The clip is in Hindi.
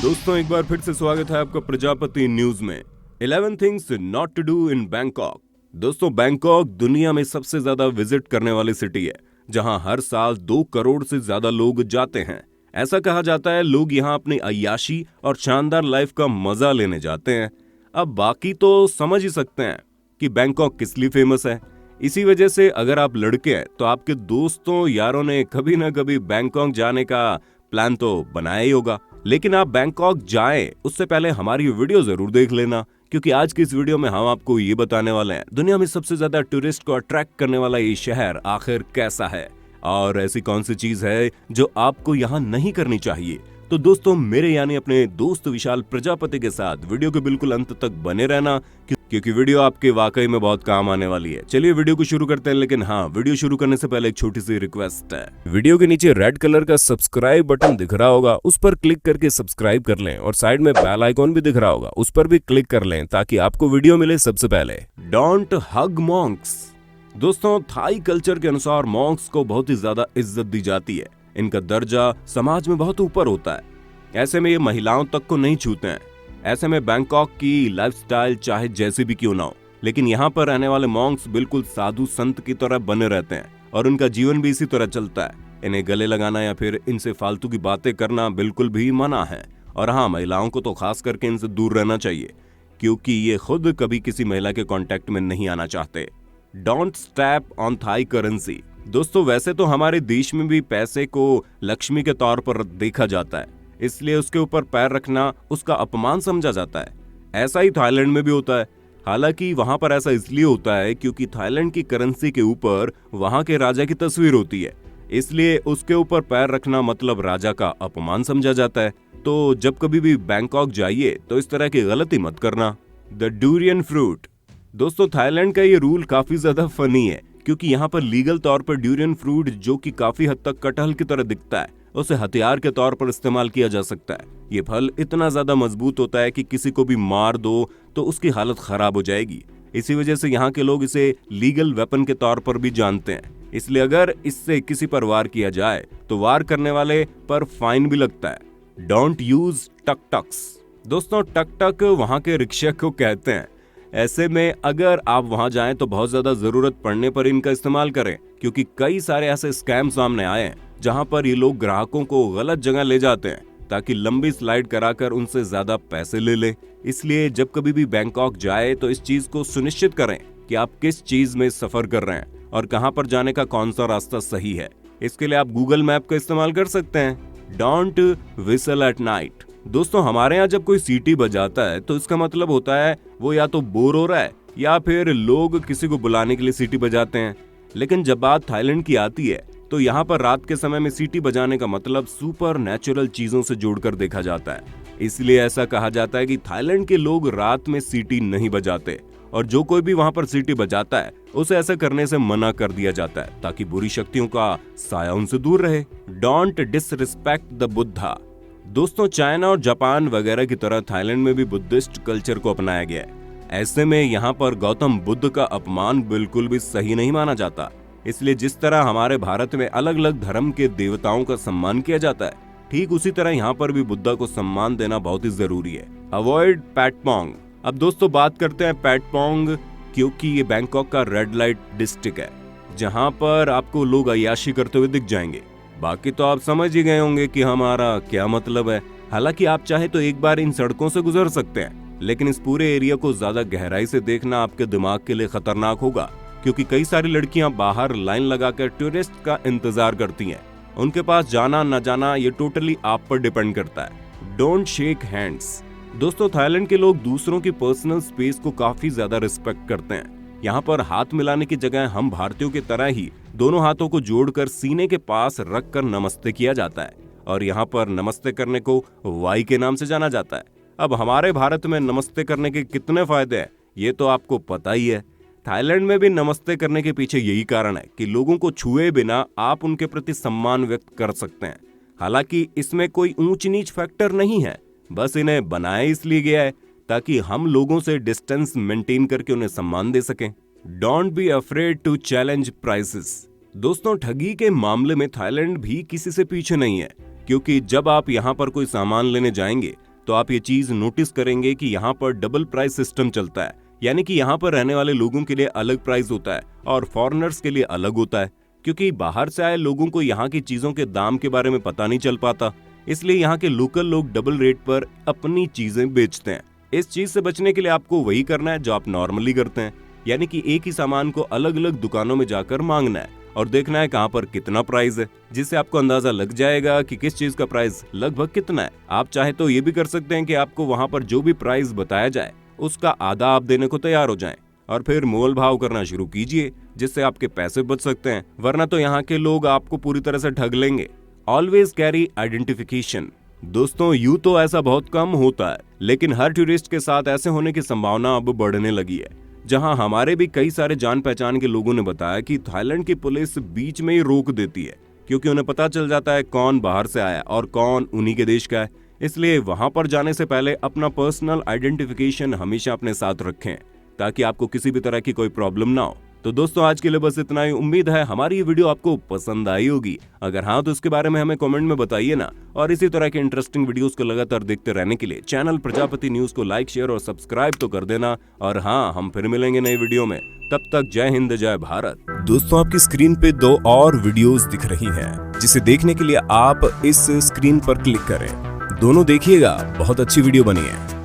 दोस्तों एक बार फिर से स्वागत है आपका प्रजापति न्यूज में। 11 things not to do in Bangkok. दोस्तों बैंकॉक दुनिया में सबसे ज्यादा विजिट करने वाली सिटी है, जहां हर साल 2 करोड़ से ज्यादा लोग जाते हैं। ऐसा कहा जाता है लोग यहां अपनी अय्याशी और शानदार लाइफ का मजा लेने जाते हैं। अब बाकी तो समझ ही सकते हैं कि बैंकॉक किस लिए फेमस है। इसी वजह से अगर आप लड़के हैं तो आपके दोस्तों यारों ने कभी ना कभी बैंकॉक जाने का प्लान तो बनाया ही होगा। लेकिन आप बैंकॉक जाएं उससे पहले हमारी वीडियो जरूर देख लेना, क्योंकि आज की इस वीडियो में हम आपको ये बताने वाले हैं दुनिया में सबसे ज्यादा टूरिस्ट को अट्रैक्ट करने वाला ये शहर आखिर कैसा है और ऐसी कौन सी चीज है जो आपको यहाँ नहीं करनी चाहिए। तो दोस्तों मेरे यानी अपने दोस्त विशाल प्रजापति के साथ वीडियो के बिल्कुल अंत तक बने रहना, क्योंकि वीडियो आपके वाकई में बहुत काम आने वाली है। चलिए वीडियो को शुरू करते हैं, लेकिन हाँ, वीडियो शुरू करने से पहले एक छोटी सी रिक्वेस्ट है। वीडियो के नीचे रेड कलर का सब्सक्राइब बटन दिख रहा होगा, उस पर क्लिक करके सब्सक्राइब कर लें और साइड में बेल आइकॉन भी दिख रहा होगा, उस पर भी क्लिक कर लें ताकि आपको वीडियो मिले सबसे पहले। Don't hug Monks. दोस्तों थाई कल्चर के अनुसार मॉन्क्स को बहुत ही ज्यादा इज्जत दी जाती है। इनका दर्जा समाज में बहुत ऊपर होता है। ऐसे में ये महिलाओं तक को नहीं छूते हैं। ऐसे में बैंकॉक की लाइफस्टाइल चाहे जैसी भी क्यों ना हो, लेकिन यहाँ पर रहने वाले मॉन्क्स बिल्कुल साधु संत की तरह बने रहते हैं और उनका जीवन भी इसी तरह चलता है। इन्हें गले लगाना या फिर इनसे फालतू की बातें करना बिल्कुल भी मना है। और हाँ, महिलाओं को तो खास करके इनसे दूर रहना चाहिए, क्योंकि ये खुद कभी किसी महिला के कांटेक्ट में नहीं आना चाहते। Don't step on Thai currency. दोस्तों वैसे तो हमारे देश में भी पैसे को लक्ष्मी के तौर पर देखा जाता है, इसलिए उसके ऊपर पैर रखना उसका अपमान समझा जाता है। ऐसा ही थाईलैंड में भी होता है। हालांकि वहां पर ऐसा इसलिए होता है क्योंकि थाईलैंड की करेंसी के ऊपर वहां के राजा की तस्वीर होती है, इसलिए उसके ऊपर पैर रखना मतलब राजा का अपमान समझा जाता है। तो जब कभी भी बैंकॉक जाइए तो इस तरह की गलती मत करना। The durian fruit. दोस्तों थाईलैंड का ये रूल काफी ज्यादा फनी है, क्योंकि यहाँ पर लीगल तौर पर ड्यूरियन फ्रूट, जो कि काफी हद तक कटहल की तरह दिखता है, उसे हथियार के तौर पर इस्तेमाल किया जा सकता है। ये फल इतना ज्यादा मजबूत होता है कि किसी को भी मार दो तो उसकी हालत खराब हो जाएगी। इसी वजह से यहाँ के लोग इसे लीगल वेपन के तौर पर भी जानते हैं। इसलिए अगर इससे किसी पर वार किया जाए तो वार करने वाले पर फाइन भी लगता है। डोंट यूज टक टक्स। दोस्तों टक टक वहाँ के रिक्शा को कहते हैं। ऐसे में अगर आप वहां जाएं तो बहुत ज्यादा जरूरत पड़ने पर इनका इस्तेमाल करें, क्योंकि कई सारे ऐसे स्कैम सामने आए हैं जहां पर ये लोग ग्राहकों को गलत जगह ले जाते हैं ताकि लंबी स्लाइड कराकर उनसे ज्यादा पैसे ले लें। इसलिए जब कभी भी बैंकॉक जाए तो इस चीज को सुनिश्चित करें कि आप किस चीज में सफर कर रहे हैं और कहां पर जाने का कौन सा रास्ता सही है। इसके लिए आप गूगल मैप का इस्तेमाल कर सकते हैं। Don't whistle at night. दोस्तों हमारे यहाँ जब कोई सीटी बजाता है तो इसका मतलब होता है वो या तो बोर हो रहा है या फिर लोग किसी को बुलाने के लिए सीटी बजाते हैं। लेकिन जब बात थाईलैंड की आती है तो यहाँ पर रात के समय में सीटी बजाने का मतलब सुपर नेचुरल चीजों से जोड़कर देखा जाता है। इसलिए ऐसा कहा जाता है कि थाईलैंड के लोग रात में सीटी नहीं बजाते, और जो कोई भी वहां पर सीटी बजाता है उसे ऐसा करने से मना कर दिया जाता है ताकि बुरी शक्तियों का साया उनसे दूर रहे। Don't disrespect the Buddha. दोस्तों चाइना और जापान वगैरह की तरह थाईलैंड में भी बुद्धिस्ट कल्चर को अपनाया गया है। ऐसे में यहाँ पर गौतम बुद्ध का अपमान बिल्कुल भी सही नहीं माना जाता। इसलिए जिस तरह हमारे भारत में अलग अलग धर्म के देवताओं का सम्मान किया जाता है, ठीक उसी तरह यहाँ पर भी बुद्धा को सम्मान देना बहुत ही जरूरी है। अवॉइड पैटपोंग। अब दोस्तों बात करते हैं पैटपोंग, क्योंकि ये बैंकॉक का रेड लाइट डिस्ट्रिक्ट है, जहाँ पर आपको लोग अय्याशी करते हुए दिख जाएंगे। बाकी तो आप समझ ही गए होंगे कि हमारा क्या मतलब है। हालांकि आप चाहे तो एक बार इन सड़कों से गुजर सकते हैं, लेकिन इस पूरे एरिया को ज्यादा गहराई से देखना आपके दिमाग के लिए खतरनाक होगा, क्योंकि कई सारी लड़कियां बाहर लाइन लगाकर टूरिस्ट का इंतजार करती हैं। उनके पास जाना न जाना ये टोटली आप पर डिपेंड करता है। Don't shake hands. दोस्तों थाईलैंड के लोग दूसरों की पर्सनल स्पेस को काफी ज्यादा रिस्पेक्ट करते हैं। यहाँ पर हाथ मिलाने की जगह हम भारतीयों की तरह ही दोनों हाथों को जोड़कर सीने के पास रखकर नमस्ते किया जाता है, और यहाँ पर नमस्ते करने को वाई के नाम से जाना जाता है। अब हमारे भारत में नमस्ते करने के कितने फायदे हैं ये तो आपको पता ही है। थाईलैंड में भी नमस्ते करने के पीछे यही कारण है कि लोगों को छुए बिना आप उनके प्रति सम्मान व्यक्त कर सकते हैं। हालांकि इसमें कोई ऊंच नीच फैक्टर नहीं है, बस इन्हें बनाया इसलिए गया है ताकि हम लोगों से डिस्टेंस मेंटेन करके उन्हें सम्मान दे सकें। Don't be afraid to challenge prices. दोस्तों ठगी के मामले में थाईलैंड भी किसी से पीछे नहीं है, क्योंकि जब आप यहाँ पर कोई सामान लेने जाएंगे तो आप ये चीज नोटिस करेंगे कि यहाँ पर डबल प्राइस सिस्टम चलता है, यानी कि यहाँ पर रहने वाले लोगों के लिए अलग प्राइस होता है और फॉरेनर्स के लिए अलग होता है, क्योंकि बाहर से आए लोगों को यहाँ की चीजों के दाम के बारे में पता नहीं चल पाता, इसलिए यहाँ के लोकल लोग डबल रेट पर अपनी चीजें बेचते हैं। इस चीज से बचने के लिए आपको वही करना है जो आप नॉर्मली करते हैं, यानी कि एक ही सामान को अलग अलग दुकानों में जाकर मांगना है और देखना है कहाँ पर कितना प्राइस है, जिससे आपको अंदाजा लग जाएगा कि किस चीज का प्राइस लगभग कितना है। आप चाहे तो ये भी कर सकते हैं कि आपको वहाँ पर जो भी प्राइस बताया जाए उसका आधा आप देने को तैयार हो जाएं और फिर मोल भाव करना शुरू कीजिए, जिससे आपके पैसे बच सकते हैं, वरना तो यहाँ के लोग आपको पूरी तरह से ठग लेंगे। Always carry identification. दोस्तों यूं तो ऐसा बहुत कम होता है, लेकिन हर टूरिस्ट के साथ ऐसे होने की संभावना अब बढ़ने लगी है। जहां हमारे भी कई सारे जान पहचान के लोगों ने बताया कि थाईलैंड की पुलिस बीच में ही रोक देती है, क्योंकि उन्हें पता चल जाता है कौन बाहर से आया और कौन उन्हीं के देश का है। इसलिए वहां पर जाने से पहले अपना पर्सनल आइडेंटिफिकेशन हमेशा अपने साथ रखें, ताकि आपको किसी भी तरह की कोई प्रॉब्लम ना हो। तो दोस्तों आज के लिए बस इतना ही। उम्मीद है हमारी ये वीडियो आपको पसंद आई होगी। अगर हाँ तो इसके बारे में हमें कमेंट में बताइए ना। और इसी तरह के इंटरेस्टिंग वीडियोस को लगातार देखते रहने के लिए चैनल प्रजापति न्यूज को लाइक, शेयर और सब्सक्राइब तो कर देना। और हाँ, हम फिर मिलेंगे नई वीडियो में, तब तक जय हिंद जय भारत। दोस्तों आपकी स्क्रीन पे 2 और वीडियोस दिख रही हैं, जिसे देखने के लिए आप इस स्क्रीन पर क्लिक करें। दोनों देखिएगा, बहुत अच्छी वीडियो बनी है।